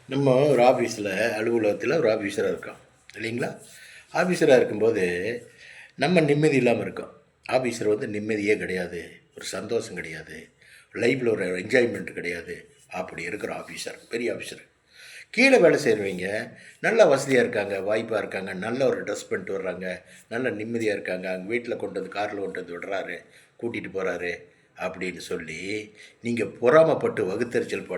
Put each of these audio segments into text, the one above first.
நம்ம ஒரு ஆஃபீஸில் அலுவலகத்தில் ஒரு ஆஃபீஸராக இருக்கோம் இல்லைங்களா? ஆஃபீஸராக இருக்கும்போது நம்ம நிம்மதி இல்லாமல் இருக்கோம். ஆஃபீஸர் வந்து நிம்மதியே கிடையாது, ஒரு சந்தோஷம் கிடையாது, லைஃப்பில் ஒரு என்ஜாய்மெண்ட் கிடையாது. அப்படி இருக்கிற ஆஃபீஸர், பெரிய ஆஃபீஸர். கீழே வேலை செய்கிறவங்க நல்ல வசதியாக இருக்காங்க, வாய்ப்பாக இருக்காங்க, நல்ல ஒரு ட்ரெஸ் பண்ணிட்டு வர்றாங்க, நல்ல நிம்மதியாக இருக்காங்க, அங்கே வீட்டில் கொண்டு வந்து காரில் கொண்டு வந்து விடுறாரு, கூட்டிகிட்டு போகிறாரு அப்படின்னு சொல்லி நீங்கள் பொறாமப்பட்டு வகுத்தறிச்சல்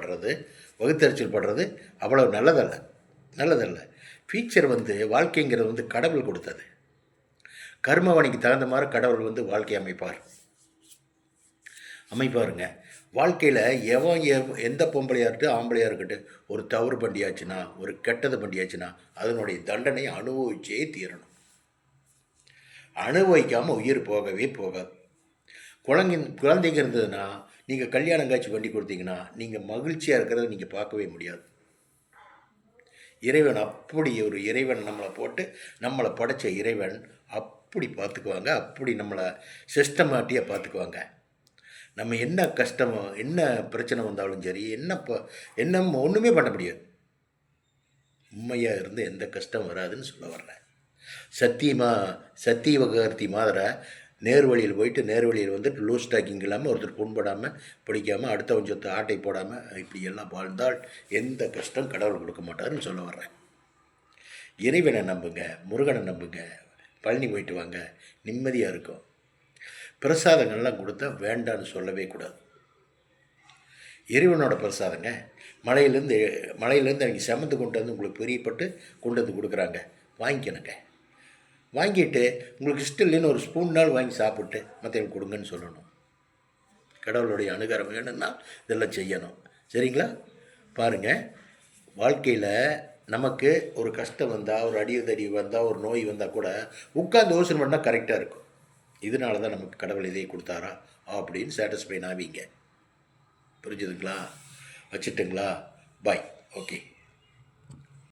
படுறது அவ்வளோ நல்லதல்ல. ஃபியூச்சர் வந்து வாழ்க்கைங்கிறது வந்து கடவுள் கொடுத்தது. கர்மவாணிக்கு தகுந்த மாதிரி கடவுள் வந்து வாழ்க்கை அமைப்பாருங்க. வாழ்க்கையில் எந்த பொம்பளையாக இருக்கட்டும் ஆம்பளையாக இருக்கட்டும் ஒரு தவறு பண்ணியாச்சுன்னா, ஒரு கெட்டது பண்ணியாச்சுன்னா அதனுடைய தண்டனை அனுபவிச்சே தீரணும். அனுபவிக்காமல் உயிர் போகவே போகாது. குழந்தைங்க இருந்ததுன்னா நீங்கள் கல்யாணம் காட்சி பண்ணி கொடுத்தீங்கன்னா நீங்கள் மகிழ்ச்சியாக இருக்கிறத நீங்கள் பார்க்கவே முடியாது. இறைவன் அப்படி ஒரு இறைவன் நம்மளை படைத்த இறைவன் அப்படி பார்த்துக்குவாங்க, அப்படி நம்மளை சிஸ்டமேட்டிக்காக பார்த்துக்குவாங்க. நம்ம என்ன கஷ்டமோ என்ன பிரச்சனை வந்தாலும் சரி, என்ன ஒன்றுமே பண்ண முடியாது. உண்மையாக இருந்து எந்த கஷ்டம் வராதுன்னு சொல்ல வர்றேன். சத்தியவகர்த்தி மாதிரி நேர்வழியில் போயிட்டு நேர்வழியில் வந்துட்டு லூஸ் டாக்கிங் இல்லாமல் ஒருத்தர் புண்படாமல் பிடிக்காமல் அடுத்தவன் சொத்து ஆட்டை போடாமல் இப்படி எல்லாம் வாழ்ந்தால் எந்த கஷ்டம் கடவுள் கொடுக்க மாட்டாருன்னு சொல்ல வர்றேன். இறைவனை நம்புங்க, முருகனை நம்புங்க, பழனி போயிட்டு வாங்க, நிம்மதியாக இருக்கும். பிரசாதங்கள்லாம் கொடுத்தா வேண்டான்னு சொல்லவே கூடாது. இறைவனோட பிரசாதங்க. மலையிலேருந்து அவங்க சமந்து கொண்டு வந்து உங்களுக்கு பிரியப்பட்டு கொண்டு வந்து கொடுக்குறாங்க, வாங்கிக்கணுங்க. வாங்கிட்டு உங்களுக்கு இஷ்டம் இல்லைன்னு ஒரு ஸ்பூன்னால் வாங்கி சாப்பிட்டு மற்றவங்க கொடுங்கன்னு சொல்லணும். கடவுளுடைய அனுகிரகம் வேணும்னா இதெல்லாம் செய்யணும். சரிங்களா? பாருங்கள், வாழ்க்கையில் நமக்கு ஒரு கஷ்டம் வந்தால், ஒரு அடியுதடி வந்தால், ஒரு நோய் வந்தால் கூட உட்காந்து யோசனை பண்ணால் கரெக்டாக இருக்கும். இதனால தான் நமக்கு கடவுள் இதை கொடுத்தாரா அப்படின்னு சாட்டிஸ்ஃபைன் ஆவீங்க. புரிஞ்சுதுங்களா? வச்சுட்டுங்களா? பாய். ஓகே.